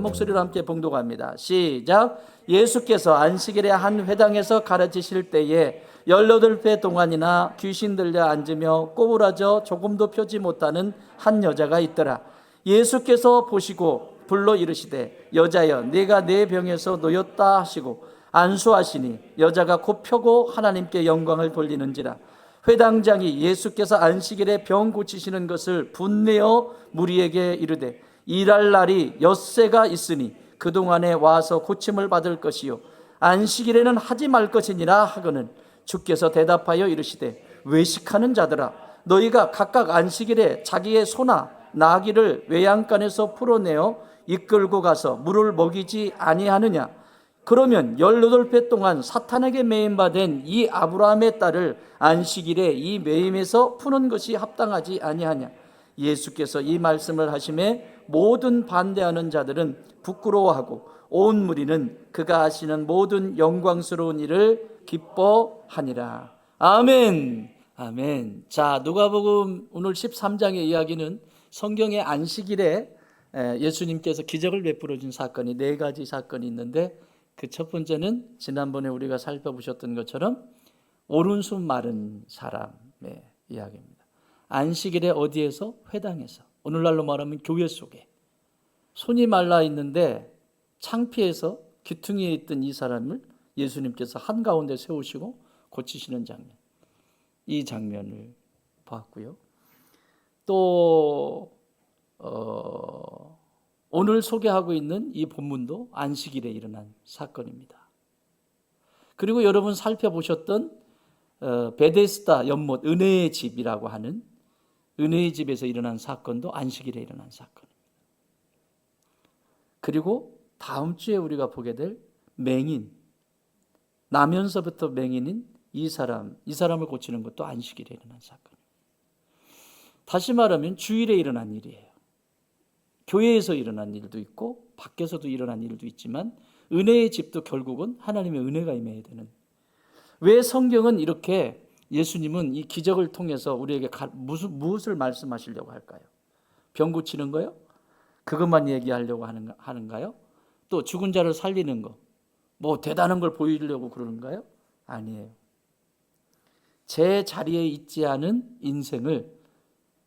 목소리로 함께 봉독합니다. 시작. 예수께서 안식일에 한 회당에서 가르치실 때에 18배 동안이나 귀신 들려 앉으며 꼬부라져 조금도 펴지 못하는 한 여자가 있더라. 예수께서 보시고 불러 이르시되 여자여 네가 내 병에서 놓였다 하시고 안수하시니 여자가 곧 펴고 하나님께 영광을 돌리는지라. 회당장이 예수께서 안식일에 병 고치시는 것을 분내어 무리에게 이르되 일할 날이 엿새가 있으니 그동안에 와서 고침을 받을 것이요 안식일에는 하지 말 것이니라 하거늘 주께서 대답하여 이르시되 외식하는 자들아 너희가 각각 안식일에 자기의 소나 나귀를 외양간에서 풀어내어 이끌고 가서 물을 먹이지 아니하느냐. 그러면 18배 동안 사탄에게 매임받은 이 아브라함의 딸을 안식일에 이 매임에서 푸는 것이 합당하지 아니하냐. 예수께서 이 말씀을 하심에 모든 반대하는 자들은 부끄러워하고 온 무리는 그가 하시는 모든 영광스러운 일을 기뻐하니라. 아멘. 아멘. 자, 누가복음 오늘 13장의 이야기는 성경의 안식일에 예수님께서 기적을 베풀어 준 사건이 4가지 사건이 있는데 그 첫 번째는 지난번에 우리가 살펴보셨던 것처럼 오른손 마른 사람의 이야기입니다. 안식일에 어디에서? 회당에서. 오늘날로 말하면 교회 속에 손이 말라 있는데 창피해서 귀퉁이에 있던 이 사람을 예수님께서 한가운데 세우시고 고치시는 장면, 이 장면을 봤고요. 또 오늘 소개하고 있는 이 본문도 안식일에 일어난 사건입니다. 그리고 여러분 살펴보셨던 베데스다 연못 은혜의 집이라고 하는 은혜의 집에서 일어난 사건도 안식일에 일어난 사건입니다. 그리고 다음 주에 우리가 보게 될 맹인, 나면서부터 맹인인 이 사람을 고치는 것도 안식일에 일어난 사건입니다. 다시 말하면 주일에 일어난 일이에요. 교회에서 일어난 일도 있고 밖에서도 일어난 일도 있지만 은혜의 집도 결국은 하나님의 은혜가 임해야 되는. 왜 성경은 이렇게 예수님은 이 기적을 통해서 우리에게 무엇을 말씀하시려고 할까요? 병 고치는 거요? 그것만 얘기하려고 하는가요? 또 죽은 자를 살리는 거, 뭐 대단한 걸 보이려고 그러는가요? 아니에요. 제 자리에 있지 않은 인생을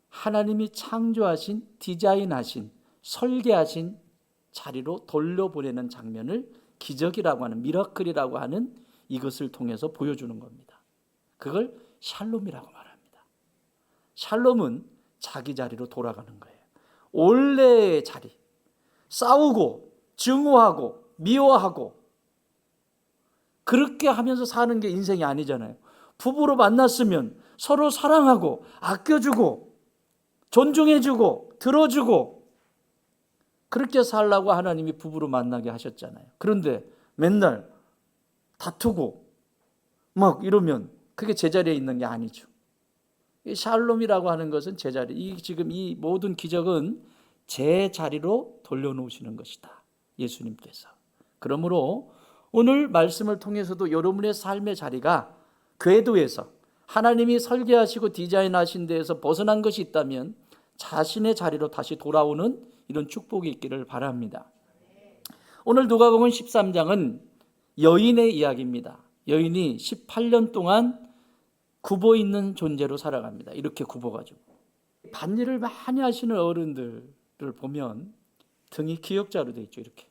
하나님이 창조하신, 디자인하신, 설계하신 자리로 돌려보내는 장면을 기적이라고 하는, 미라클이라고 하는 이것을 통해서 보여주는 겁니다. 그걸 샬롬이라고 말합니다. 샬롬은 자기 자리로 돌아가는 거예요. 원래의 자리, 싸우고 증오하고 미워하고 그렇게 하면서 사는 게 인생이 아니잖아요. 부부로 만났으면 서로 사랑하고 아껴주고 존중해주고 들어주고 그렇게 살라고 하나님이 부부로 만나게 하셨잖아요. 그런데 맨날 다투고 막 이러면 그게 제자리에 있는 게 아니죠. 이 샬롬이라고 하는 것은 제자리. 지금 이 모든 기적은 제 자리로 돌려놓으시는 것이다. 예수님께서. 그러므로 오늘 말씀을 통해서도 여러분의 삶의 자리가 궤도에서 하나님이 설계하시고 디자인하신 데에서 벗어난 것이 있다면 자신의 자리로 다시 돌아오는 이런 축복이 있기를 바랍니다. 오늘 누가복음 13장은 여인의 이야기입니다. 여인이 18년 동안 굽어 있는 존재로 살아갑니다. 이렇게 굽어가지고 밭일을 많이 하시는 어른들을 보면 등이 기역자로 돼 있죠. 이렇게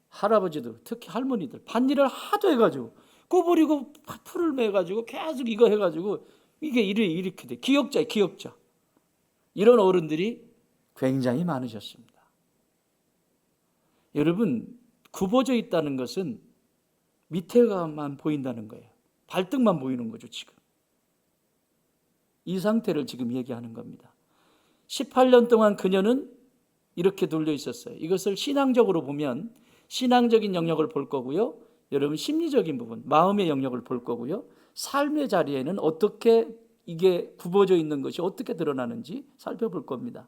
할아버지들, 특히 할머니들 밭일을 하도 해가지고 꼬부리고 풀을 매가지고 계속 이거 해가지고 이게 이렇게 돼. 기역자예요. 기역자. 이런 어른들이 굉장히 많으셨습니다. 여러분, 굽어져 있다는 것은 밑에가만 보인다는 거예요. 발등만 보이는 거죠. 지금 이 상태를 지금 얘기하는 겁니다. 18년 동안 그녀는 이렇게 눌려 있었어요. 이것을 신앙적으로 보면 신앙적인 영역을 볼 거고요, 여러분 심리적인 부분, 마음의 영역을 볼 거고요, 삶의 자리에는 어떻게 이게 굽어져 있는 것이 어떻게 드러나는지 살펴볼 겁니다.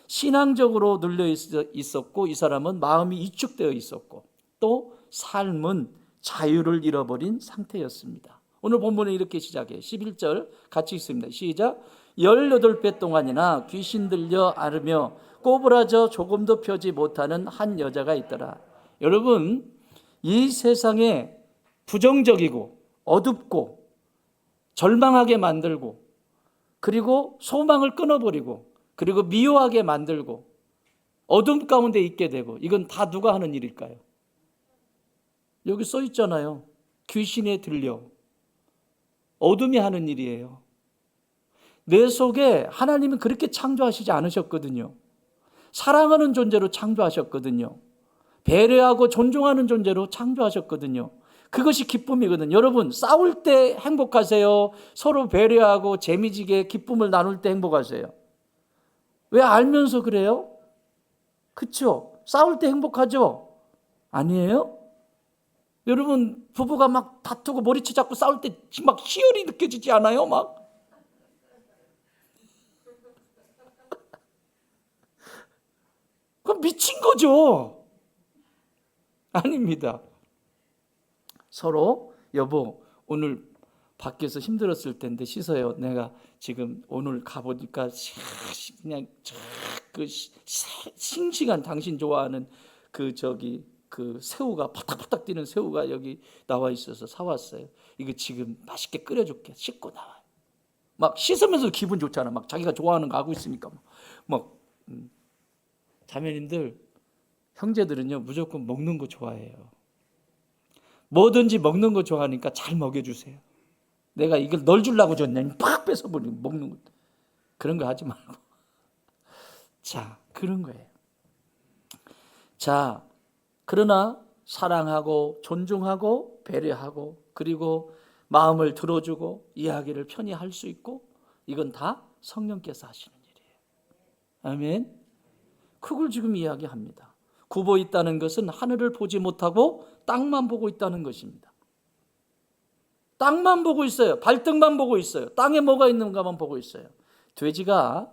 신앙적으로 눌려 있었고 이 사람은 마음이 이축되어 있었고 또 삶은 자유를 잃어버린 상태였습니다. 오늘 본문은 이렇게 시작해요. 11절 같이 읽습니다. 시작. 18배 동안이나 귀신 들려 앓으며 꼬부라져 조금도 펴지 못하는 한 여자가 있더라. 여러분, 이 세상에 부정적이고 어둡고 절망하게 만들고 그리고 소망을 끊어버리고 그리고 미워하게 만들고 어둠 가운데 있게 되고, 이건 다 누가 하는 일일까요? 여기 써 있잖아요. 귀신에 들려 어둠이 하는 일이에요. 내 속에 하나님은 그렇게 창조하시지 않으셨거든요. 사랑하는 존재로 창조하셨거든요. 배려하고 존중하는 존재로 창조하셨거든요. 그것이 기쁨이거든요. 여러분, 싸울 때 행복하세요? 서로 배려하고 재미지게 기쁨을 나눌 때 행복하세요? 왜 알면서 그래요? 그렇죠? 싸울 때 행복하죠? 아니에요? 여러분, 부부가 막 다투고 머리채 잡고 싸울 때 막 희열이 느껴지지 않아요? 막 그럼 미친 거죠? 아닙니다. 서로 여보, 오늘 밖에서 힘들었을 텐데 씻어요. 내가 지금 오늘 가보니까 그냥 그 싱싱한 당신 좋아하는 그 새우가 파닥파닥 뛰는 새우가 여기 나와 있어서 사왔어요. 이거 지금 맛있게 끓여줄게. 씻고 나와. 막 씻으면서 기분 좋잖아. 막 자기가 좋아하는 거 하고 있으니까 막 자매님들, 형제들은요 무조건 먹는 거 좋아해요. 뭐든지 먹는 거 좋아하니까 잘 먹여주세요. 내가 이걸 널 주려고 줬냐? 팍 뺏어버리고 먹는 거. 그런 거 하지 말고. 자, 그런 거예요. 자, 그러나 사랑하고 존중하고 배려하고 그리고 마음을 들어주고 이야기를 편히 할 수 있고, 이건 다 성령께서 하시는 일이에요. 아멘. 그걸 지금 이야기합니다. 굽어 있다는 것은 하늘을 보지 못하고 땅만 보고 있다는 것입니다. 땅만 보고 있어요. 발등만 보고 있어요. 땅에 뭐가 있는가만 보고 있어요. 돼지가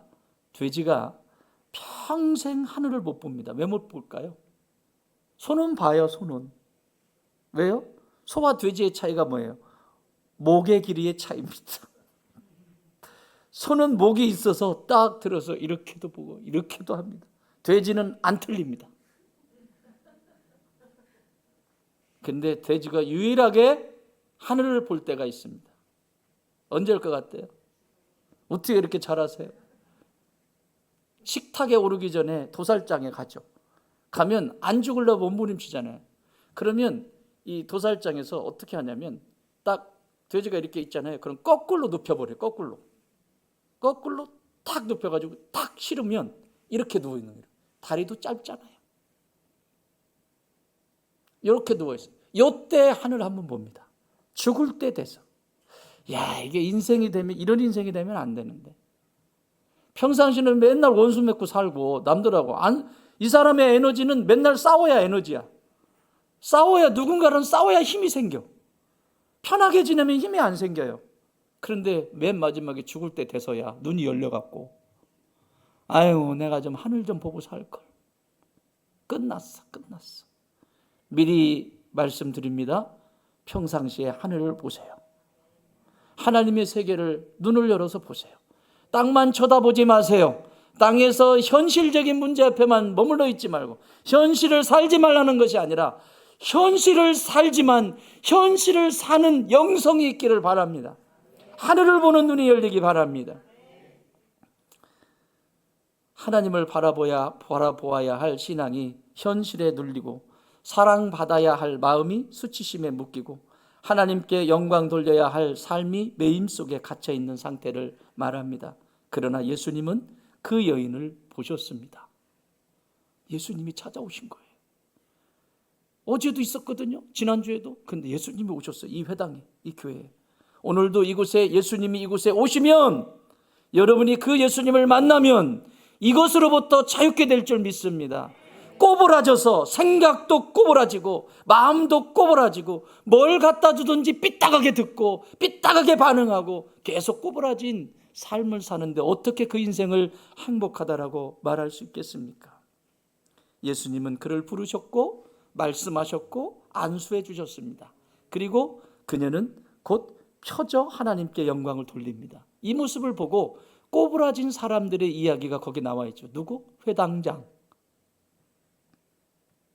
평생 하늘을 못 봅니다. 왜 못 볼까요? 소는 봐요. 소는. 왜요? 소와 돼지의 차이가 뭐예요? 목의 길이의 차이입니다. 소는 목이 있어서 딱 들어서 이렇게도 보고 이렇게도 합니다. 돼지는 안 틀립니다. 근데 돼지가 유일하게 하늘을 볼 때가 있습니다. 언제일 것 같아요? 어떻게 이렇게 잘하세요? 식탁에 오르기 전에 도살장에 가죠. 가면 안 죽으려고 몸부림치잖아요. 그러면 이 도살장에서 어떻게 하냐면 딱 돼지가 이렇게 있잖아요. 그럼 거꾸로 눕혀버려요. 거꾸로 탁 눕혀가지고 탁 실으면 이렇게 누워있는 거예요. 다리도 짧잖아요. 이렇게 누워있어요. 이때 하늘 한번 봅니다. 죽을 때 돼서. 야, 이게 인생이 되면, 이런 인생이 되면 안 되는데. 평상시는 맨날 원수 맺고 살고 남들하고 이 사람의 에너지는 맨날 싸워야 에너지야. 누군가랑 싸워야 힘이 생겨. 편하게 지내면 힘이 안 생겨요. 그런데 맨 마지막에 죽을 때 돼서야 눈이 열려갖고, 아유, 내가 좀 하늘 좀 보고 살걸. 끝났어. 미리 말씀드립니다. 평상시에 하늘을 보세요. 하나님의 세계를 눈을 열어서 보세요. 땅만 쳐다보지 마세요. 땅에서 현실적인 문제 앞에만 머물러 있지 말고, 현실을 살지 말라는 것이 아니라 현실을 살지만 현실을 사는 영성이 있기를 바랍니다. 하늘을 보는 눈이 열리기 바랍니다. 하나님을 바라보아야 할 신앙이 현실에 눌리고, 사랑받아야 할 마음이 수치심에 묶이고, 하나님께 영광 돌려야 할 삶이 매임 속에 갇혀 있는 상태를 말합니다. 그러나 예수님은 그 여인을 보셨습니다. 예수님이 찾아오신 거예요. 어제도 있었거든요. 지난주에도. 근데 예수님이 오셨어요. 이 회당에, 이 교회에. 오늘도 예수님이 이곳에 오시면, 여러분이 그 예수님을 만나면 이것으로부터 자유케 될 줄 믿습니다. 꼬부라져서 생각도 꼬부라지고 마음도 꼬부라지고 뭘 갖다 주든지 삐딱하게 듣고 삐딱하게 반응하고 계속 꼬부라진 삶을 사는데 어떻게 그 인생을 행복하다라고 말할 수 있겠습니까? 예수님은 그를 부르셨고 말씀하셨고 안수해 주셨습니다. 그리고 그녀는 곧 펴져 하나님께 영광을 돌립니다. 이 모습을 보고 꼬부라진 사람들의 이야기가 거기 나와 있죠. 누구? 회당장,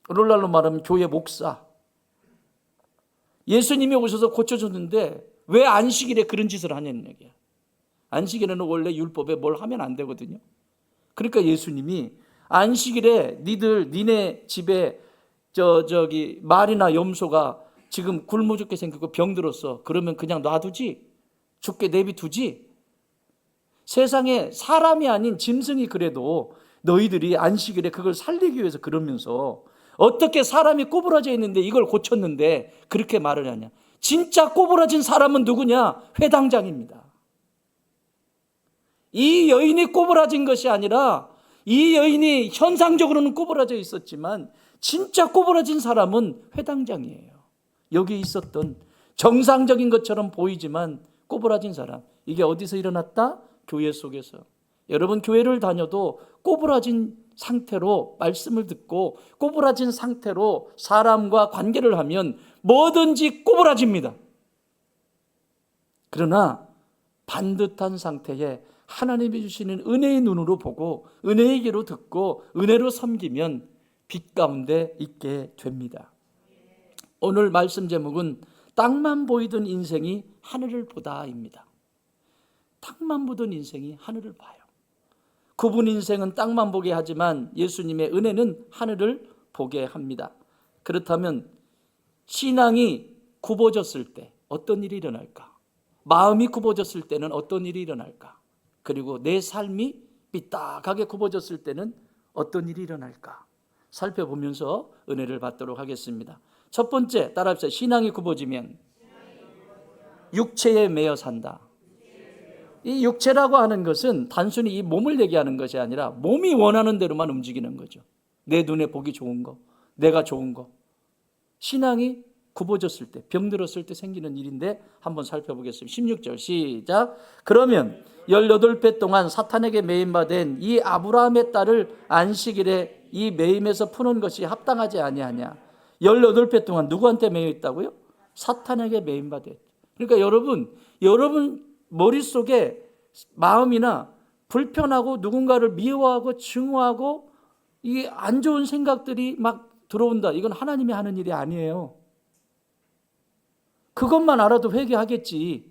오늘날로 말하면 교회 목사. 예수님이 오셔서 고쳐줬는데 왜 안식일에 그런 짓을 하냐는 얘기야. 안식일에는 원래 율법에 뭘 하면 안 되거든요. 그러니까 예수님이 안식일에 니네 집에 저기 말이나 염소가 지금 굶어 죽게 생기고 병들었어. 그러면 그냥 놔두지? 죽게 내비두지? 세상에 사람이 아닌 짐승이 그래도 너희들이 안식일에 그걸 살리기 위해서 그러면서 어떻게 사람이 꼬부라져 있는데 이걸 고쳤는데 그렇게 말을 하냐. 진짜 꼬부라진 사람은 누구냐? 회당장입니다. 이 여인이 꼬부라진 것이 아니라 이 여인이 현상적으로는 꼬부라져 있었지만 진짜 꼬부라진 사람은 회당장이에요. 여기 있었던 정상적인 것처럼 보이지만 꼬부라진 사람, 이게 어디서 일어났다? 교회 속에서. 여러분 교회를 다녀도 꼬부라진 상태로 말씀을 듣고 꼬부라진 상태로 사람과 관계를 하면 뭐든지 꼬부라집니다. 그러나 반듯한 상태에 하나님이 주시는 은혜의 눈으로 보고 은혜의 귀로 듣고 은혜로 섬기면 빛 가운데 있게 됩니다. 오늘 말씀 제목은 땅만 보이던 인생이 하늘을 보다입니다. 땅만 보던 인생이 하늘을 봐요. 그분 인생은 땅만 보게 하지만 예수님의 은혜는 하늘을 보게 합니다. 그렇다면 신앙이 굽어졌을 때 어떤 일이 일어날까? 마음이 굽어졌을 때는 어떤 일이 일어날까? 그리고 내 삶이 삐딱하게 굽어졌을 때는 어떤 일이 일어날까? 살펴보면서 은혜를 받도록 하겠습니다. 첫 번째, 따라합시다. 신앙이 굽어지면 육체에 매여 산다. 이 육체라고 하는 것은 단순히 이 몸을 얘기하는 것이 아니라 몸이 원하는 대로만 움직이는 거죠. 내 눈에 보기 좋은 거, 내가 좋은 거. 신앙이 굽어졌을 때, 병들었을 때 생기는 일인데 한번 살펴보겠습니다. 16절 시작. 그러면 18배 동안 사탄에게 매임받은 이 아브라함의 딸을 안식일에 이 매임에서 푸는 것이 합당하지 아니하냐. 18배 동안 누구한테 매여 있다고요? 사탄에게 매임받았다. 그러니까 여러분 머릿속에 마음이나 불편하고 누군가를 미워하고 증오하고 이 안 좋은 생각들이 막 들어온다. 이건 하나님이 하는 일이 아니에요. 그것만 알아도 회개하겠지.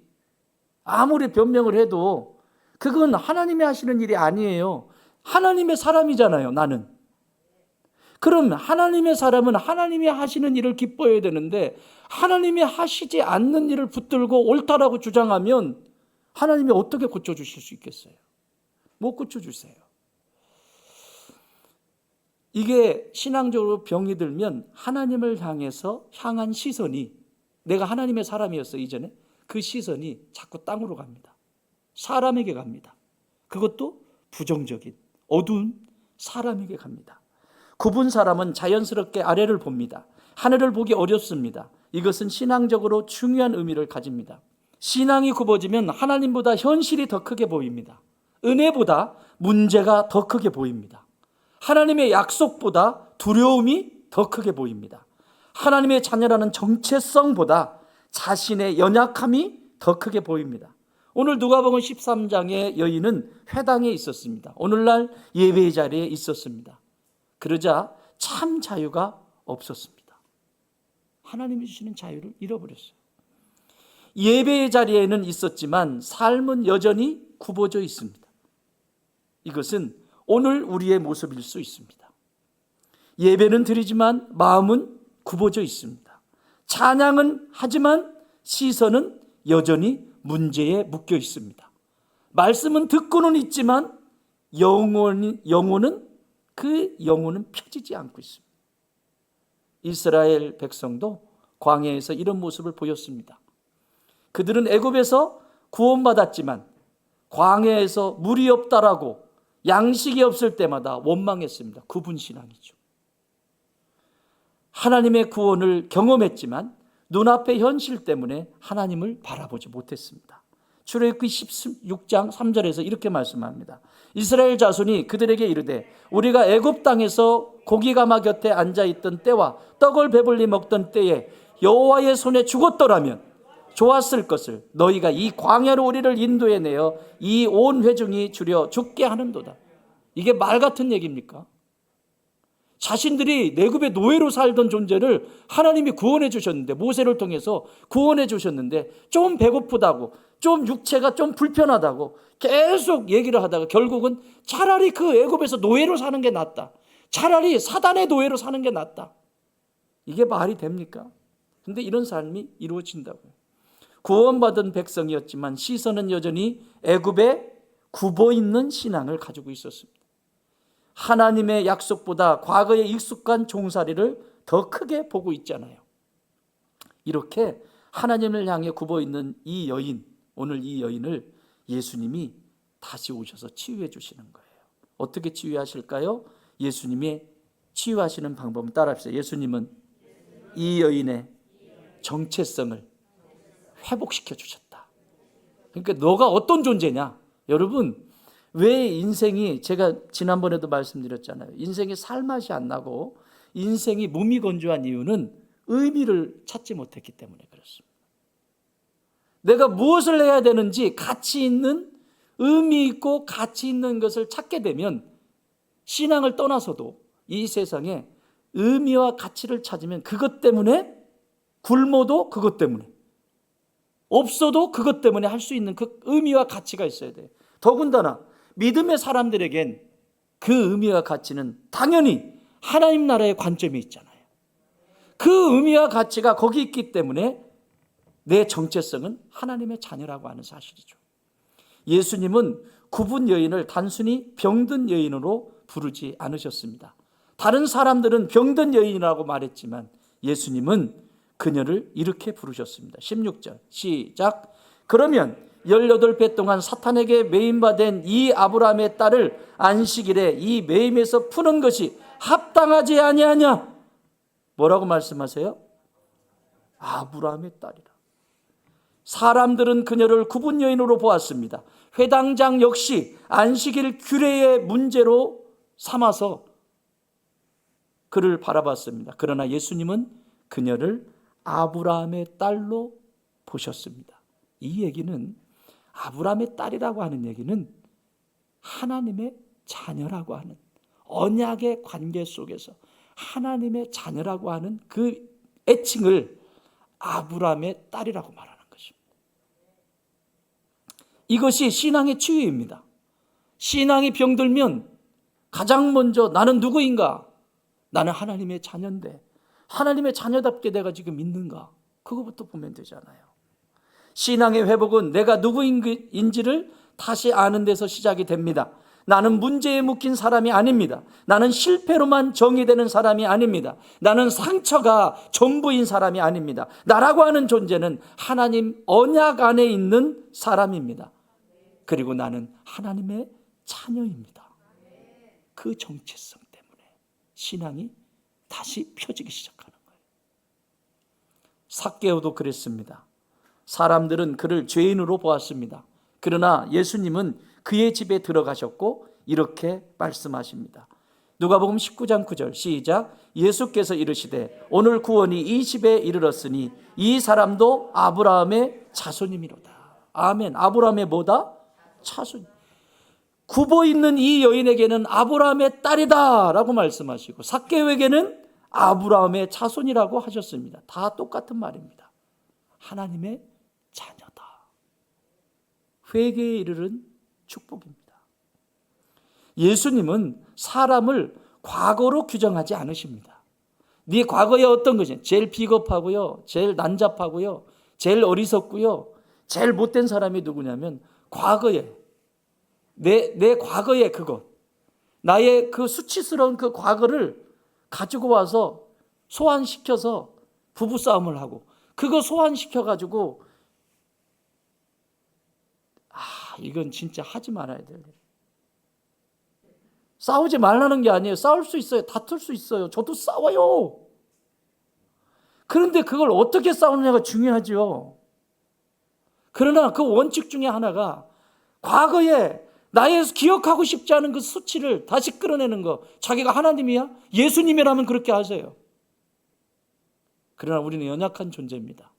아무리 변명을 해도 그건 하나님이 하시는 일이 아니에요. 하나님의 사람이잖아요, 나는. 그럼 하나님의 사람은 하나님이 하시는 일을 기뻐해야 되는데 하나님이 하시지 않는 일을 붙들고 옳다라고 주장하면 하나님이 어떻게 고쳐주실 수 있겠어요? 못 고쳐주세요. 이게 신앙적으로 병이 들면 하나님을 향한 시선이, 내가 하나님의 사람이었어 이전에, 그 시선이 자꾸 땅으로 갑니다. 사람에게 갑니다. 그것도 부정적인 어두운 사람에게 갑니다. 굽은 사람은 자연스럽게 아래를 봅니다. 하늘을 보기 어렵습니다. 이것은 신앙적으로 중요한 의미를 가집니다. 신앙이 굽어지면 하나님보다 현실이 더 크게 보입니다. 은혜보다 문제가 더 크게 보입니다. 하나님의 약속보다 두려움이 더 크게 보입니다. 하나님의 자녀라는 정체성보다 자신의 연약함이 더 크게 보입니다. 오늘 누가복음 13장의 여인은 회당에 있었습니다. 오늘날 예배의 자리에 있었습니다. 그러자 참 자유가 없었습니다. 하나님이 주시는 자유를 잃어버렸어요. 예배의 자리에는 있었지만 삶은 여전히 굽어져 있습니다. 이것은 오늘 우리의 모습일 수 있습니다. 예배는 드리지만 마음은 굽어져 있습니다. 찬양은 하지만 시선은 여전히 문제에 묶여 있습니다. 말씀은 듣고는 있지만 영혼은 펴지지 않고 있습니다. 이스라엘 백성도 광야에서 이런 모습을 보였습니다. 그들은 애굽에서 구원받았지만 광야에서 물이 없다라고 양식이 없을 때마다 원망했습니다. 구분신앙이죠. 하나님의 구원을 경험했지만 눈앞의 현실 때문에 하나님을 바라보지 못했습니다. 출애굽기 16장 3절에서 이렇게 말씀합니다. 이스라엘 자손이 그들에게 이르되 우리가 애굽 땅에서 고기가마 곁에 앉아있던 때와 떡을 배불리 먹던 때에 여호와의 손에 죽었더라면 좋았을 것을 너희가 이 광야로 우리를 인도해내어 이 온 회중이 줄여 죽게 하는도다. 이게 말 같은 얘기입니까? 자신들이 내굽의 노예로 살던 존재를 하나님이 구원해 주셨는데, 모세를 통해서 구원해 주셨는데, 좀 배고프다고, 좀 육체가 좀 불편하다고 계속 얘기를 하다가 결국은 차라리 그 애굽에서 노예로 사는 게 낫다, 차라리 사단의 노예로 사는 게 낫다. 이게 말이 됩니까? 근데 이런 삶이 이루어진다고요. 구원받은 백성이었지만 시선은 여전히 애굽에 굽어 있는 신앙을 가지고 있었습니다. 하나님의 약속보다 과거의 익숙한 종살이를 더 크게 보고 있잖아요. 이렇게 하나님을 향해 굽어 있는 이 여인, 오늘 이 여인을 예수님이 다시 오셔서 치유해 주시는 거예요. 어떻게 치유하실까요? 예수님이 치유하시는 방법은 따라합시다. 예수님은 이 여인의 정체성을 회복시켜 주셨다. 그러니까 너가 어떤 존재냐? 여러분, 왜 인생이, 제가 지난번에도 말씀드렸잖아요. 인생이 살맛이 안 나고 인생이 무미건조한 이유는 의미를 찾지 못했기 때문에 그렇습니다. 내가 무엇을 해야 되는지 가치 있는, 의미 있고 가치 있는 것을 찾게 되면 신앙을 떠나서도 이 세상에 의미와 가치를 찾으면 그것 때문에 굶어도 그것 때문에, 없어도 그것 때문에 할 수 있는 그 의미와 가치가 있어야 돼요. 더군다나 믿음의 사람들에겐 그 의미와 가치는 당연히 하나님 나라의 관점이 있잖아요. 그 의미와 가치가 거기 있기 때문에 내 정체성은 하나님의 자녀라고 하는 사실이죠. 예수님은 굽은 여인을 단순히 병든 여인으로 부르지 않으셨습니다. 다른 사람들은 병든 여인이라고 말했지만 예수님은 그녀를 이렇게 부르셨습니다. 16절 시작. 그러면 18배 동안 사탄에게 매임받은 이 아브라함의 딸을 안식일에 이 매임에서 푸는 것이 합당하지 아니하냐? 뭐라고 말씀하세요? 아브라함의 딸이라. 사람들은 그녀를 굽은 여인으로 보았습니다. 회당장 역시 안식일 규례의 문제로 삼아서 그를 바라봤습니다. 그러나 예수님은 그녀를 아브라함의 딸로 보셨습니다. 이 얘기는, 아브라함의 딸이라고 하는 얘기는 하나님의 자녀라고 하는 언약의 관계 속에서 하나님의 자녀라고 하는 그 애칭을 아브라함의 딸이라고 말하는 것입니다. 이것이 신앙의 치유입니다. 신앙이 병들면 가장 먼저 나는 누구인가? 나는 하나님의 자녀인데 하나님의 자녀답게 내가 지금 있는가? 그거부터 보면 되잖아요. 신앙의 회복은 내가 누구인지를 다시 아는 데서 시작이 됩니다. 나는 문제에 묶인 사람이 아닙니다. 나는 실패로만 정의되는 사람이 아닙니다. 나는 상처가 전부인 사람이 아닙니다. 나라고 하는 존재는 하나님 언약 안에 있는 사람입니다. 그리고 나는 하나님의 자녀입니다. 그 정체성 때문에 신앙이 다시 펴지기 시작하는 거예요. 삭개오도 그랬습니다. 사람들은 그를 죄인으로 보았습니다. 그러나 예수님은 그의 집에 들어가셨고 이렇게 말씀하십니다. 누가복음 19장 9절 시작. 예수께서 이르시되 오늘 구원이 이 집에 이르렀으니 이 사람도 아브라함의 자손이미로다. 아멘. 아브라함의 뭐다? 자손. 굽어 있는 이 여인에게는 아브라함의 딸이다 라고 말씀하시고 삭개오에게는 아브라함의 자손이라고 하셨습니다. 다 똑같은 말입니다. 하나님의 자녀다. 회개에 이르는 축복입니다. 예수님은 사람을 과거로 규정하지 않으십니다. 네 과거에 어떤 것이 제일 비겁하고요, 제일 난잡하고요, 제일 어리석고요, 제일 못된 사람이 누구냐면 과거에 내 과거의 그것, 나의 그 수치스러운 그 과거를 가지고 와서 소환시켜서 부부싸움을 하고 그거 소환시켜가지고 이건 진짜 하지 말아야 돼요. 싸우지 말라는 게 아니에요. 싸울 수 있어요. 다툴 수 있어요. 저도 싸워요. 그런데 그걸 어떻게 싸우느냐가 중요하죠. 그러나 그 원칙 중에 하나가 과거에 나의 기억하고 싶지 않은 그 수치를 다시 끌어내는 거. 자기가 하나님이야? 예수님이라면 그렇게 하세요. 그러나 우리는 연약한 존재입니다.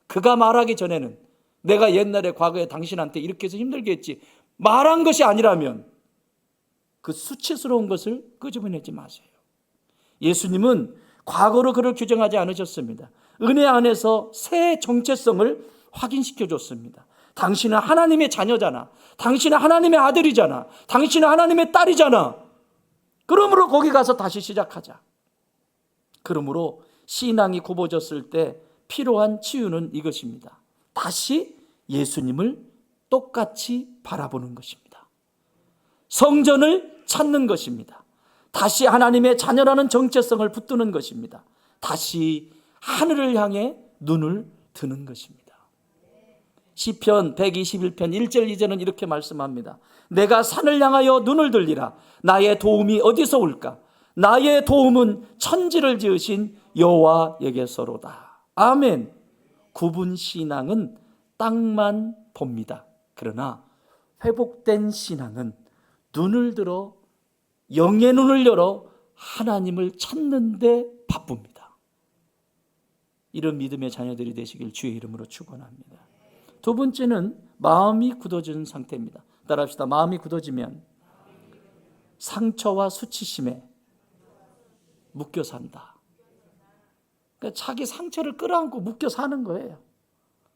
그가 말하기 전에는 내가 옛날에 과거에 당신한테 이렇게 해서 힘들게 했지 말한 것이 아니라면 그 수치스러운 것을 끄집어내지 마세요. 예수님은 과거로 그를 규정하지 않으셨습니다. 은혜 안에서 새 정체성을 확인시켜 줬습니다. 당신은 하나님의 자녀잖아. 당신은 하나님의 아들이잖아. 당신은 하나님의 딸이잖아. 그러므로 거기 가서 다시 시작하자. 그러므로 신앙이 굽어졌을 때 필요한 치유는 이것입니다. 다시 예수님을 똑같이 바라보는 것입니다. 성전을 찾는 것입니다. 다시 하나님의 자녀라는 정체성을 붙드는 것입니다. 다시 하늘을 향해 눈을 드는 것입니다. 시편 121편 1절 2절은 이렇게 말씀합니다. 내가 산을 향하여 눈을 들리라. 나의 도움이 어디서 올까? 나의 도움은 천지를 지으신 여호와에게서로다. 아멘. 굽은 신앙은 땅만 봅니다. 그러나 회복된 신앙은 눈을 들어 영의 눈을 열어 하나님을 찾는 데 바쁩니다. 이런 믿음의 자녀들이 되시길 주의 이름으로 축원합니다. 두 번째는 마음이 굳어진 상태입니다. 따라합시다. 마음이 굳어지면 상처와 수치심에 묶여 산다. 그러니까 자기 상처를 끌어안고 묶여 사는 거예요.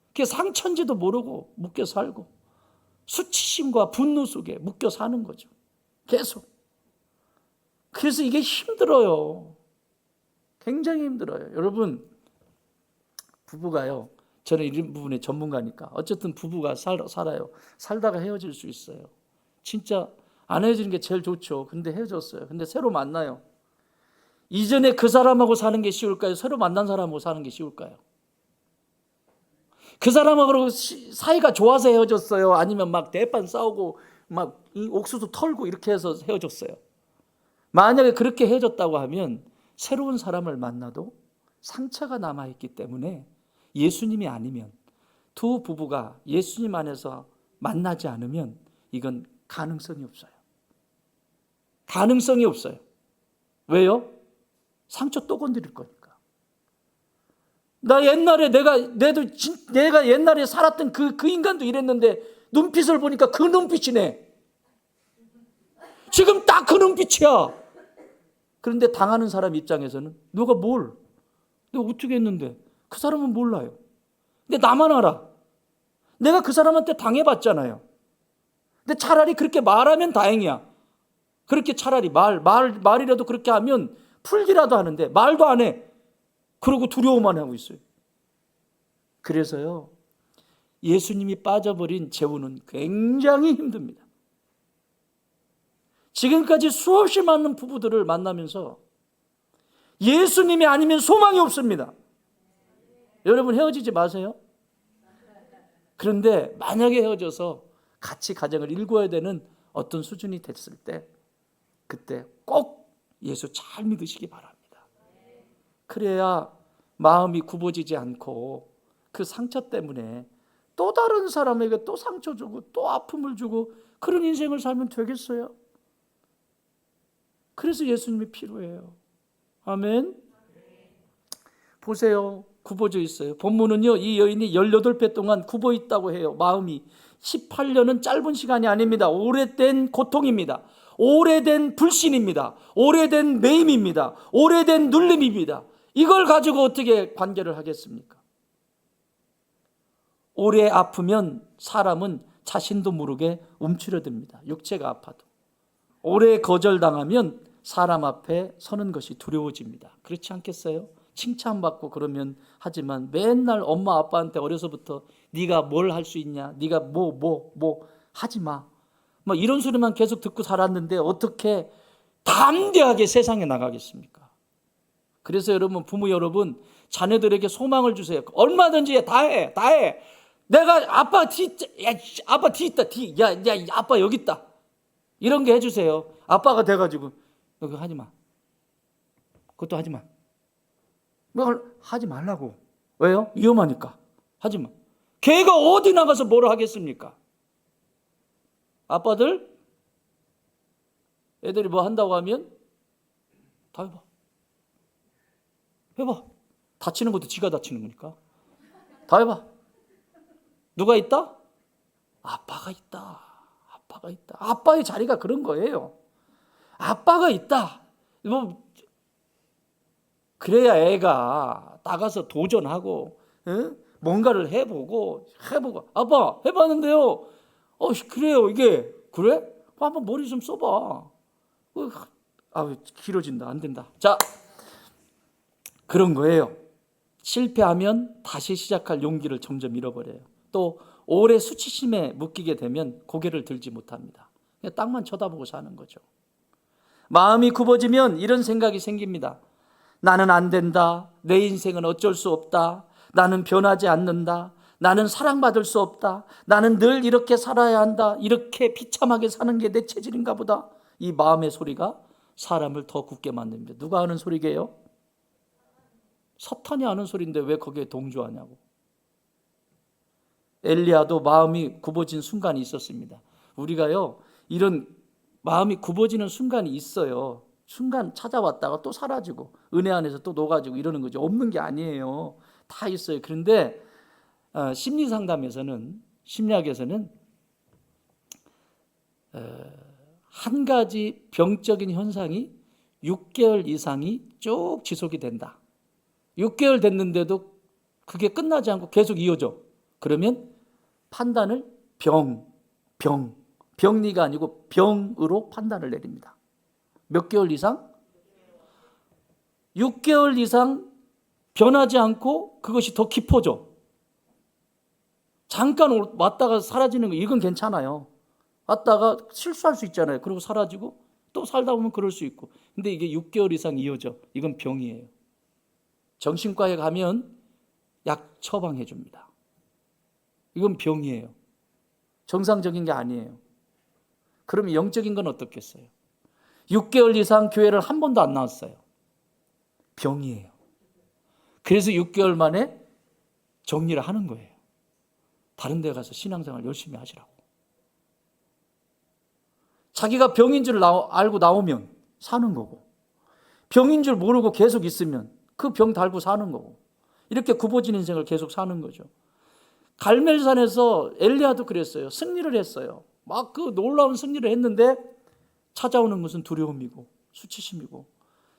그게 상처인지도 모르고 묶여 살고 수치심과 분노 속에 묶여 사는 거죠. 계속. 그래서 이게 힘들어요. 굉장히 힘들어요. 여러분, 부부가요. 저는 이런 부분에 전문가니까. 어쨌든 부부가 살아요. 살다가 헤어질 수 있어요. 진짜 안 헤어지는 게 제일 좋죠. 근데 헤어졌어요. 근데 새로 만나요. 이전에 그 사람하고 사는 게 쉬울까요? 새로 만난 사람하고 사는 게 쉬울까요? 그 사람하고 사이가 좋아서 헤어졌어요? 아니면 막 대판 싸우고 막 옥수수 털고 이렇게 해서 헤어졌어요? 만약에 그렇게 헤어졌다고 하면 새로운 사람을 만나도 상처가 남아있기 때문에 예수님이 아니면, 두 부부가 예수님 안에서 만나지 않으면 이건 가능성이 없어요. 가능성이 없어요. 왜요? 상처 또 건드릴 거니까. 나 옛날에 내가 옛날에 살았던 그 인간도 이랬는데 눈빛을 보니까 그 눈빛이네. 지금 딱 그 눈빛이야. 그런데 당하는 사람 입장에서는 내가 어떻게 했는데 그 사람은 몰라요. 근데 나만 알아. 내가 그 사람한테 당해봤잖아요. 근데 차라리 그렇게 말하면 다행이야. 그렇게 차라리 말이라도 그렇게 하면 풀기라도 하는데 말도 안 해. 그러고 두려워만 하고 있어요. 그래서요, 예수님이 빠져버린 재혼은 굉장히 힘듭니다. 지금까지 수없이 많은 부부들을 만나면서 예수님이 아니면 소망이 없습니다. 여러분 헤어지지 마세요. 그런데 만약에 헤어져서 같이 가정을 일궈야 되는 어떤 수준이 됐을 때 그때 꼭 예수 잘 믿으시기 바랍니다. 그래야 마음이 굽어지지 않고 그 상처 때문에 또 다른 사람에게 또 상처 주고 또 아픔을 주고 그런 인생을 살면 되겠어요? 그래서 예수님이 필요해요. 아멘. 보세요. 굽어져 있어요. 본문은요, 이 여인이 18배 동안 굽어 있다고 해요. 마음이. 18년은 짧은 시간이 아닙니다. 오래된 고통입니다. 오래된 불신입니다. 오래된 매임입니다. 오래된 눌림입니다. 이걸 가지고 어떻게 관계를 하겠습니까? 오래 아프면 사람은 자신도 모르게 움츠러듭니다. 육체가 아파도. 오래 거절당하면 사람 앞에 서는 것이 두려워집니다. 그렇지 않겠어요? 칭찬받고 그러면 하지만 맨날 엄마 아빠한테 어려서부터 네가 뭘 할 수 있냐, 네가 뭐 하지 마, 뭐 이런 소리만 계속 듣고 살았는데 어떻게 담대하게 세상에 나가겠습니까? 그래서 여러분, 부모 여러분, 자녀들에게 소망을 주세요. 얼마든지 다 해. 내가 아빠 뒤 있다. 야 아빠 여기 있다. 이런 게 해주세요. 아빠가 돼가지고 너 그거 하지 마. 그것도 하지 마. 뭘 하지 말라고. 왜요? 위험하니까. 하지 마. 걔가 어디 나가서 뭘 하겠습니까? 아빠들 애들이 뭐 한다고 하면 다 해봐. 다치는 것도 지가 다치는 거니까. 다 해봐. 누가 있다? 아빠가 있다. 아빠가 있다. 아빠의 자리가 그런 거예요. 아빠가 있다. 뭐 그래야 애가 나가서 도전하고 뭔가를 해보고 아빠 해봤는데요. 그래요 이게 그래? 한번 머리 좀 써봐. 길어진다 안 된다. 자 그런 거예요. 실패하면 다시 시작할 용기를 점점 잃어버려요. 또 오래 수치심에 묶이게 되면 고개를 들지 못합니다. 그냥 땅만 쳐다보고 사는 거죠. 마음이 굽어지면 이런 생각이 생깁니다. 나는 안 된다. 내 인생은 어쩔 수 없다. 나는 변하지 않는다. 나는 사랑받을 수 없다. 나는 늘 이렇게 살아야 한다. 이렇게 비참하게 사는 게 내 체질인가 보다. 이 마음의 소리가 사람을 더 굳게 만듭니다. 누가 하는 소리게요? 사탄이 하는 소리인데 왜 거기에 동조하냐고. 엘리야도 마음이 굽어진 순간이 있었습니다. 우리가요 이런 마음이 굽어지는 순간이 있어요. 순간 찾아왔다가 또 사라지고 은혜 안에서 또 녹아지고 이러는 거죠. 없는 게 아니에요. 다 있어요. 그런데 심리상담에서는 심리학에서는 한 가지 병적인 현상이 6개월 이상이 쭉 지속이 된다. 6개월 됐는데도 그게 끝나지 않고 계속 이어져. 그러면 판단을 병리가 아니고 병으로 판단을 내립니다. 몇 개월 이상? 6개월 이상 변하지 않고 그것이 더 깊어져. 잠깐 왔다가 사라지는 거 이건 괜찮아요. 왔다가 실수할 수 있잖아요. 그리고 사라지고 또 살다 보면 그럴 수 있고. 근데 이게 6개월 이상 이어져. 이건 병이에요. 정신과에 가면 약 처방해 줍니다. 이건 병이에요. 정상적인 게 아니에요. 그러면 영적인 건 어떻겠어요? 6개월 이상 교회를 한 번도 안 나왔어요. 병이에요. 그래서 6개월 만에 정리를 하는 거예요. 다른 데 가서 신앙생활 열심히 하시라고. 자기가 병인 줄 알고 나오면 사는 거고, 병인 줄 모르고 계속 있으면 그 병 달고 사는 거고, 이렇게 굽어진 인생을 계속 사는 거죠. 갈멜산에서 엘리야도 그랬어요. 승리를 했어요. 막 그 놀라운 승리를 했는데 찾아오는 것은 두려움이고 수치심이고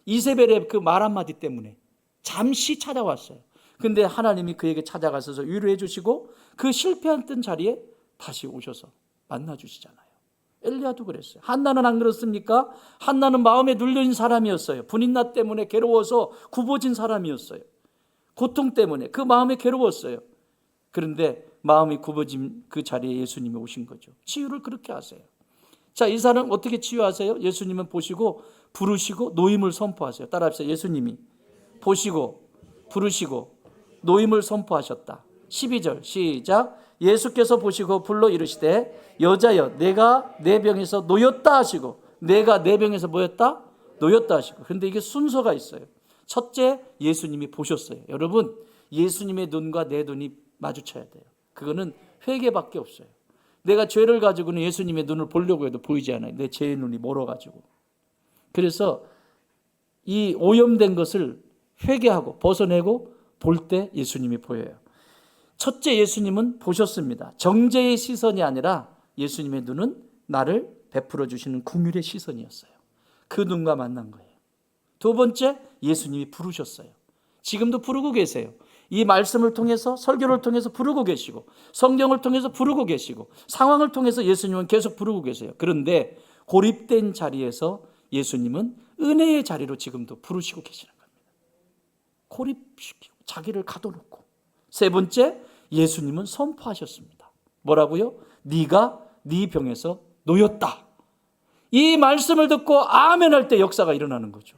이세벨의 그 말 한마디 때문에 잠시 찾아왔어요. 근데 하나님이 그에게 찾아가셔서 위로해 주시고 그 실패했던 자리에 다시 오셔서 만나 주시잖아요. 엘리야도 그랬어요. 한나는 안 그렇습니까? 한나는 마음에 눌려진 사람이었어요. 분인나 때문에 괴로워서 굽어진 사람이었어요. 고통 때문에 그 마음에 괴로웠어요. 그런데 마음이 굽어진 그 자리에 예수님이 오신 거죠. 치유를 그렇게 하세요. 자, 이 사람 어떻게 치유하세요? 예수님은 보시고 부르시고 노임을 선포하세요. 따라합시다. 예수님이 보시고 부르시고 노임을 선포하셨다. 12절 시작. 예수께서 보시고 불러 이르시되 여자여 내가 내 병에서 놓였다 하시고, 내가 내 병에서 뭐였다? 놓였다 하시고. 그런데 이게 순서가 있어요. 첫째, 예수님이 보셨어요. 여러분, 예수님의 눈과 내 눈이 마주쳐야 돼요. 그거는 회개밖에 없어요. 내가 죄를 가지고는 예수님의 눈을 보려고 해도 보이지 않아요. 내 죄의 눈이 멀어가지고. 그래서 이 오염된 것을 회개하고 벗어내고 볼 때 예수님이 보여요. 첫째, 예수님은 보셨습니다. 정죄의 시선이 아니라 예수님의 눈은 나를 베풀어 주시는 긍휼의 시선이었어요. 그 눈과 만난 거예요. 두 번째, 예수님이 부르셨어요. 지금도 부르고 계세요. 이 말씀을 통해서, 설교를 통해서 부르고 계시고, 성경을 통해서 부르고 계시고, 상황을 통해서 예수님은 계속 부르고 계세요. 그런데 고립된 자리에서 예수님은 은혜의 자리로 지금도 부르시고 계시는 겁니다. 고립시키고 자기를 가둬놓고. 세 번째, 예수님은 선포하셨습니다. 뭐라고요? 네가 네 병에서 놓였다. 이 말씀을 듣고 아멘 할 때 역사가 일어나는 거죠.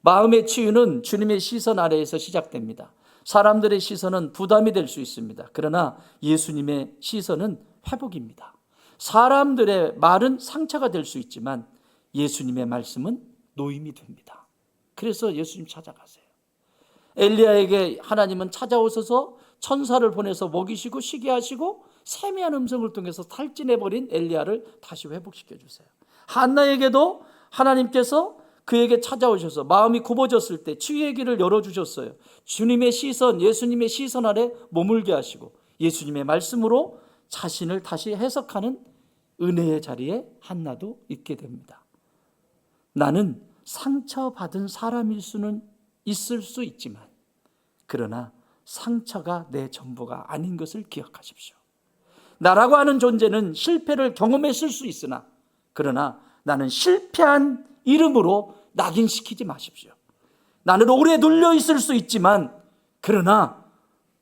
마음의 치유는 주님의 시선 아래에서 시작됩니다. 사람들의 시선은 부담이 될 수 있습니다. 그러나 예수님의 시선은 회복입니다. 사람들의 말은 상처가 될 수 있지만 예수님의 말씀은 노임이 됩니다. 그래서 예수님 찾아가세요. 엘리야에게 하나님은 찾아오셔서 천사를 보내서 먹이시고 쉬게 하시고 세미한 음성을 통해서 탈진해버린 엘리야를 다시 회복시켜 주세요. 한나에게도 하나님께서 그에게 찾아오셔서 마음이 굽어졌을 때 치유의 길을 열어주셨어요. 주님의 시선, 예수님의 시선 아래 머물게 하시고 예수님의 말씀으로 자신을 다시 해석하는 은혜의 자리에 한나도 있게 됩니다. 나는 상처받은 사람일 수는 있을 수 있지만 그러나 상처가 내 전부가 아닌 것을 기억하십시오. 나라고 하는 존재는 실패를 경험했을 수 있으나 그러나 나는 실패한 이름으로 낙인시키지 마십시오. 나는 오래 눌려 있을 수 있지만 그러나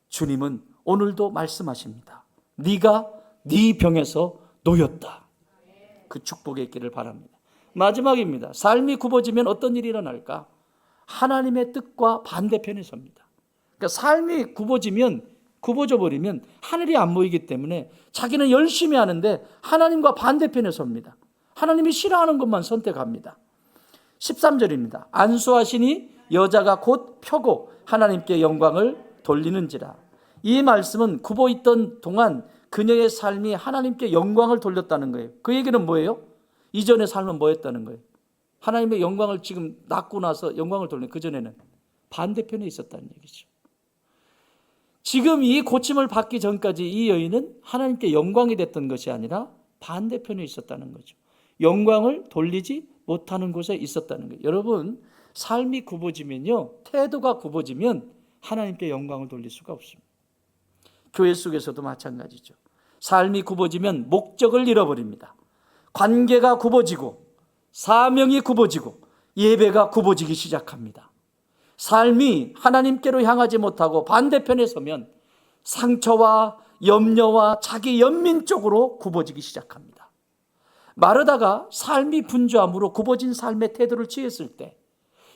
주님은 오늘도 말씀하십니다. 네가 네 병에서 놓였다. 그 축복에 있기를 바랍니다. 마지막입니다. 삶이 굽어지면 어떤 일이 일어날까? 하나님의 뜻과 반대편에 섭니다. 그러니까 삶이 굽어져 버리면 하늘이 안 보이기 때문에 자기는 열심히 하는데 하나님과 반대편에 섭니다. 하나님이 싫어하는 것만 선택합니다. 13절입니다. 안수하시니 여자가 곧 펴고 하나님께 영광을 돌리는지라. 이 말씀은 굽어 있던 동안 그녀의 삶이 하나님께 영광을 돌렸다는 거예요. 그 얘기는 뭐예요? 이전의 삶은 뭐였다는 거예요? 하나님의 영광을 지금 낳고 나서 영광을 돌리는, 그전에는 반대편에 있었다는 얘기죠. 지금 이 고침을 받기 전까지 이 여인은 하나님께 영광이 됐던 것이 아니라 반대편에 있었다는 거죠. 영광을 돌리지 못하는 곳에 있었다는 거예요. 여러분, 삶이 굽어지면요, 태도가 굽어지면 하나님께 영광을 돌릴 수가 없습니다. 교회 속에서도 마찬가지죠. 삶이 굽어지면 목적을 잃어버립니다. 관계가 굽어지고 사명이 굽어지고 예배가 굽어지기 시작합니다. 삶이 하나님께로 향하지 못하고 반대편에 서면 상처와 염려와 자기 연민 쪽으로 굽어지기 시작합니다. 마르다가 삶이 분주함으로 굽어진 삶의 태도를 취했을 때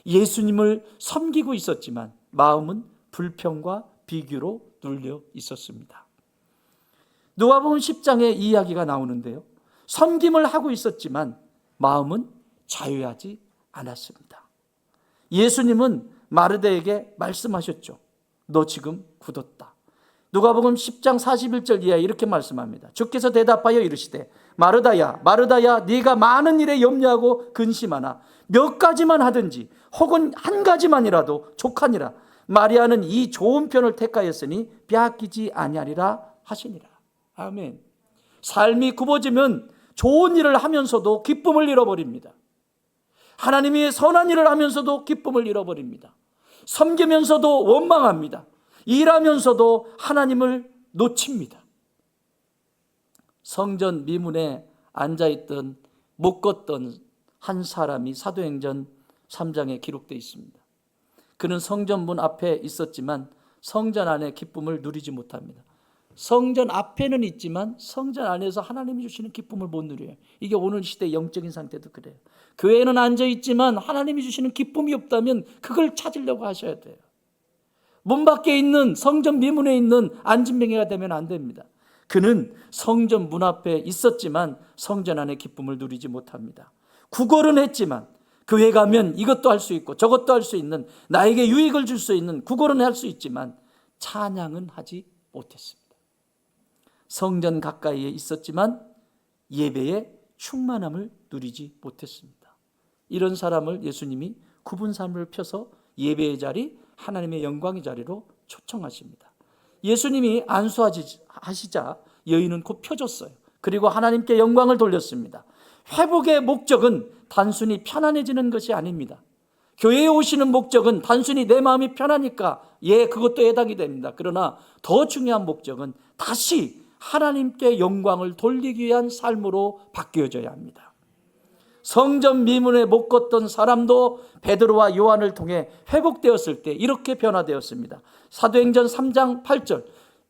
예수님을 섬기고 있었지만 마음은 불평과 비교로 눌려 있었습니다. 누가복음 10장에 이 이야기가 나오는데요, 섬김을 하고 있었지만 마음은 자유하지 않았습니다. 예수님은 마르다에게 말씀하셨죠. 너 지금 굳었다. 누가복음 10장 41절 이하에 이렇게 말씀합니다. 주께서 대답하여 이르시되 마르다야 마르다야 네가 많은 일에 염려하고 근심하나 몇 가지만 하든지 혹은 한 가지만이라도 족하니라. 마리아는 이 좋은 편을 택하였으니 빼앗기지 아니하리라 하시니라. 아멘. 삶이 굽어지면 좋은 일을 하면서도 기쁨을 잃어버립니다. 하나님이 선한 일을 하면서도 기쁨을 잃어버립니다. 섬기면서도 원망합니다. 일하면서도 하나님을 놓칩니다. 성전 미문에 앉아있던 못 걷던 한 사람이 사도행전 3장에 기록되어 있습니다. 그는 성전 문 앞에 있었지만 성전 안에 기쁨을 누리지 못합니다. 성전 앞에는 있지만 성전 안에서 하나님이 주시는 기쁨을 못 누려요. 이게 오늘 시대의 영적인 상태도 그래요. 교회에는 앉아있지만 하나님이 주시는 기쁨이 없다면 그걸 찾으려고 하셔야 돼요. 문 밖에 있는 성전 미문에 있는 안진뱅이가 되면 안 됩니다. 그는 성전 문 앞에 있었지만 성전 안에 기쁨을 누리지 못합니다. 구걸은 했지만 교회 가면 이것도 할 수 있고 저것도 할 수 있는, 나에게 유익을 줄 수 있는 구걸은 할 수 있지만 찬양은 하지 못했습니다. 성전 가까이에 있었지만 예배의 충만함을 누리지 못했습니다. 이런 사람을 예수님이 굽은 삶을 펴서 예배의 자리, 하나님의 영광의 자리로 초청하십니다. 예수님이 안수하시자 여인은 곧 펴졌어요. 그리고 하나님께 영광을 돌렸습니다. 회복의 목적은 단순히 편안해지는 것이 아닙니다. 교회에 오시는 목적은 단순히 내 마음이 편하니까 그것도 해당이 됩니다. 그러나 더 중요한 목적은 다시 하나님께 영광을 돌리기 위한 삶으로 바뀌어져야 합니다. 성전 미문에 못 걷던 사람도 베드로와 요한을 통해 회복되었을 때 이렇게 변화되었습니다. 사도행전 3장 8절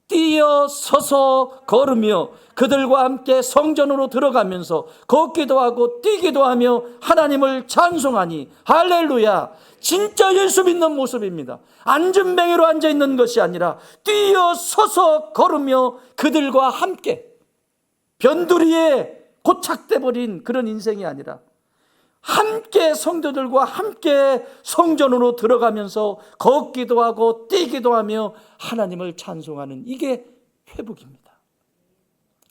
뛰어 서서 걸으며 그들과 함께 성전으로 들어가면서 걷기도 하고 뛰기도 하며 하나님을 찬송하니 할렐루야. 진짜 예수 믿는 모습입니다. 안진뱅이로 앉아있는 것이 아니라 뛰어 서서 걸으며 그들과 함께, 변두리에 고착돼 버린 그런 인생이 아니라 함께 성도들과 함께 성전으로 들어가면서 걷기도 하고 뛰기도 하며 하나님을 찬송하는, 이게 회복입니다.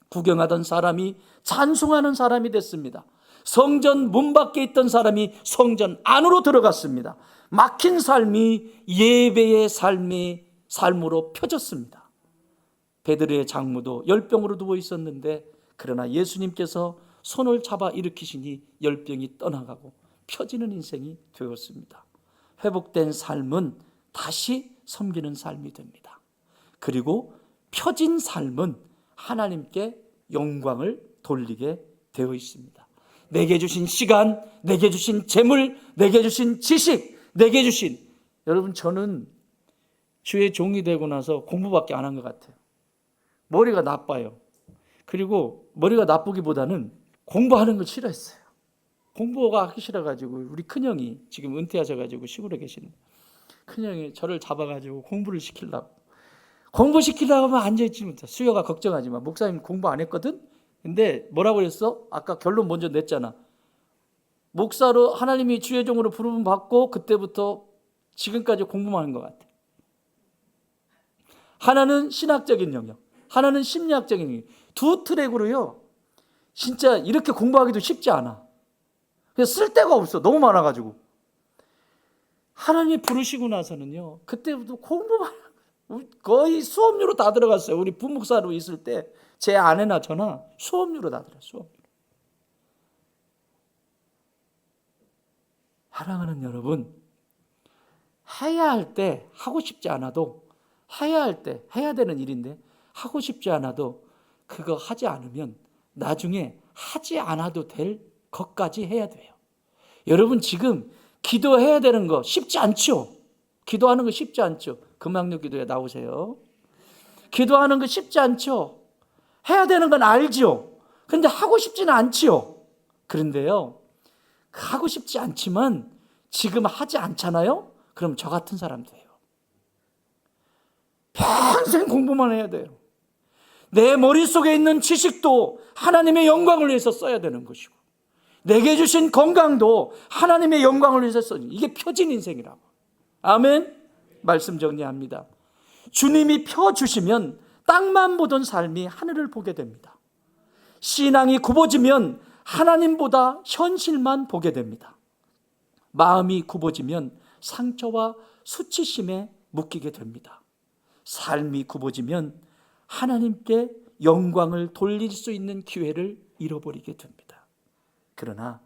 구경하던 사람이 찬송하는 사람이 됐습니다. 성전 문 밖에 있던 사람이 성전 안으로 들어갔습니다. 막힌 삶이 예배의 삶으로 펴졌습니다. 베드로의 장모도 열병으로 누워 있었는데 그러나 예수님께서 손을 잡아 일으키시니 열병이 떠나가고 펴지는 인생이 되었습니다. 회복된 삶은 다시 섬기는 삶이 됩니다. 그리고 펴진 삶은 하나님께 영광을 돌리게 되어 있습니다. 내게 주신 시간, 내게 주신 재물, 내게 주신 지식, 내게 주신, 여러분 저는 주의 종이 되고 나서 공부밖에 안 한 것 같아요. 머리가 나빠요. 그리고 머리가 나쁘기보다는 공부하는 걸 싫어했어요. 공부가 하기 싫어가지고 우리 큰형이 지금 은퇴하셔가지고 시골에 계시는 큰형이 저를 잡아가지고 공부를 시키려고 하면 앉아있지 못해. 수요가 걱정하지 마. 목사님 공부 안 했거든? 근데 뭐라고 그랬어? 아까 결론 먼저 냈잖아. 목사로 하나님이 주의 종으로 부름을 받고 그때부터 지금까지 공부만 한 것 같아. 하나는 신학적인 영역, 하나는 심리학적인 영역. 두 트랙으로요. 진짜 이렇게 공부하기도 쉽지 않아. 그래서 쓸 데가 없어. 너무 많아가지고. 하나님이 부르시고 나서는요. 그때부터 공부만 거의 수업료로 다 들어갔어요. 우리 부목사로 있을 때 제 아내나 저나 수업료로 다 들어요. 수업료. 사랑하는 여러분, 해야 할 때 하고 싶지 않아도 해야 할 때 해야 되는 일인데 하고 싶지 않아도 그거 하지 않으면 나중에 하지 않아도 될 것까지 해야 돼요. 여러분 지금 기도해야 되는 거 쉽지 않죠? 기도하는 거 쉽지 않죠? 금강력 기도에 나오세요. 기도하는 거 쉽지 않죠? 해야 되는 건 알죠? 근데 하고 싶지는 않지요? 그런데요, 하고 싶지 않지만 지금 하지 않잖아요? 그럼 저 같은 사람 돼요. 평생 공부만 해야 돼요. 내 머릿속에 있는 지식도 하나님의 영광을 위해서 써야 되는 것이고 내게 주신 건강도 하나님의 영광을 위해서 써야 돼요. 이게 펴진 인생이라고. 아멘. 말씀 정리합니다. 주님이 펴주시면 땅만 보던 삶이 하늘을 보게 됩니다. 신앙이 굽어지면 하나님보다 현실만 보게 됩니다. 마음이 굽어지면 상처와 수치심에 묶이게 됩니다. 삶이 굽어지면 하나님께 영광을 돌릴 수 있는 기회를 잃어버리게 됩니다. 그러나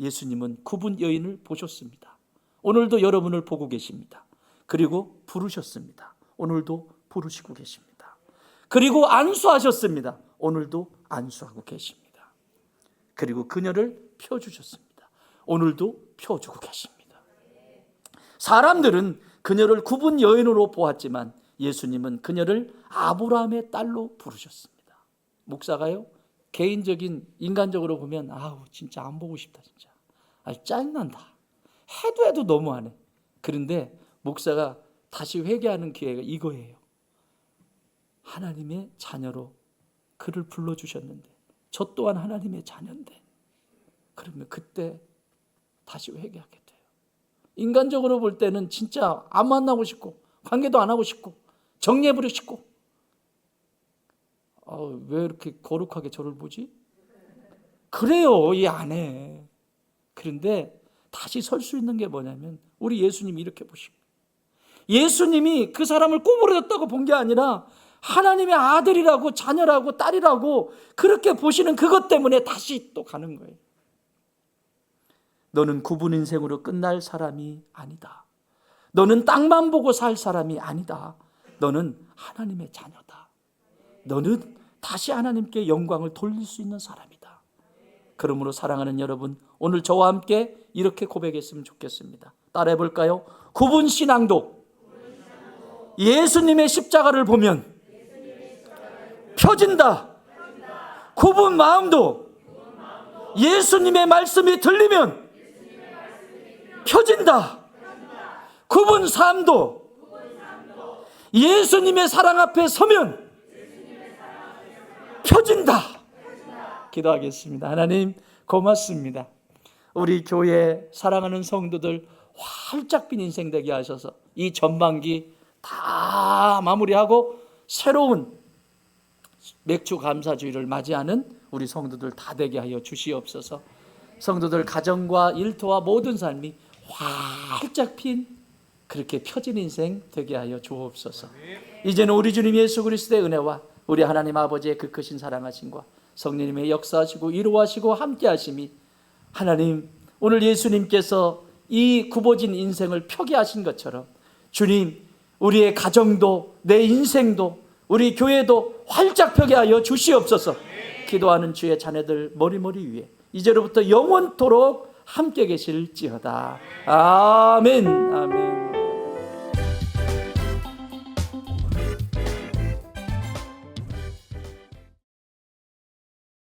예수님은 굽은 여인을 보셨습니다. 오늘도 여러분을 보고 계십니다. 그리고 부르셨습니다. 오늘도 부르시고 계십니다. 그리고 안수하셨습니다. 오늘도 안수하고 계십니다. 그리고 그녀를 펴주셨습니다. 오늘도 펴주고 계십니다. 사람들은 그녀를 굽은 여인으로 보았지만 예수님은 그녀를 아브라함의 딸로 부르셨습니다. 목사가요, 개인적인 인간적으로 보면 아우 진짜 안 보고 싶다 진짜. 짜증난다. 해도 너무하네. 그런데 목사가 다시 회개하는 기회가 이거예요. 하나님의 자녀로 그를 불러주셨는데 저 또한 하나님의 자녀인데 그러면 그때 다시 회개하게 돼요. 인간적으로 볼 때는 진짜 안 만나고 싶고 관계도 안 하고 싶고 정리해버리고 싶고 왜 이렇게 거룩하게 저를 보지? 그래요. 이 안에. 그런데 다시 설 수 있는 게 뭐냐면 우리 예수님이 이렇게 보시고 예수님이 그 사람을 꼬부러졌다고 본 게 아니라 하나님의 아들이라고 자녀라고 딸이라고 그렇게 보시는 그것 때문에 다시 또 가는 거예요. 너는 굽은 인생으로 끝날 사람이 아니다. 너는 땅만 보고 살 사람이 아니다. 너는 하나님의 자녀다. 너는 다시 하나님께 영광을 돌릴 수 있는 사람이다. 그러므로 사랑하는 여러분, 오늘 저와 함께 이렇게 고백했으면 좋겠습니다. 따라해 볼까요? 굽은 신앙도 예수님의 십자가를 보면 펴진다. 굽은 마음도 예수님의 말씀이 들리면 펴진다. 굽은 삶도 예수님의 사랑 앞에 서면 펴진다. 기도하겠습니다. 하나님 고맙습니다. 우리 교회 사랑하는 성도들 활짝 핀 인생 되게 하셔서 이 전반기 다 마무리하고 새로운 맥주 감사주의를 맞이하는 우리 성도들 다 되게 하여 주시옵소서. 성도들 가정과 일터와 모든 삶이 활짝 핀 그렇게 펴진 인생 되게 하여 주옵소서. 이제는 우리 주님 예수 그리스도의 은혜와 우리 하나님 아버지의 그 크신 사랑하심과 성령님의 역사하시고 이루하시고 함께하심이 하나님 오늘 예수님께서 이 굽어진 인생을 펴게 하신 것처럼 주님 우리의 가정도 내 인생도 우리 교회도 활짝 펴게 하여 주시옵소서. 기도하는 주의 자녀들 머리머리 위에 이제로부터 영원토록 함께 계실지어다. 아멘. 아멘.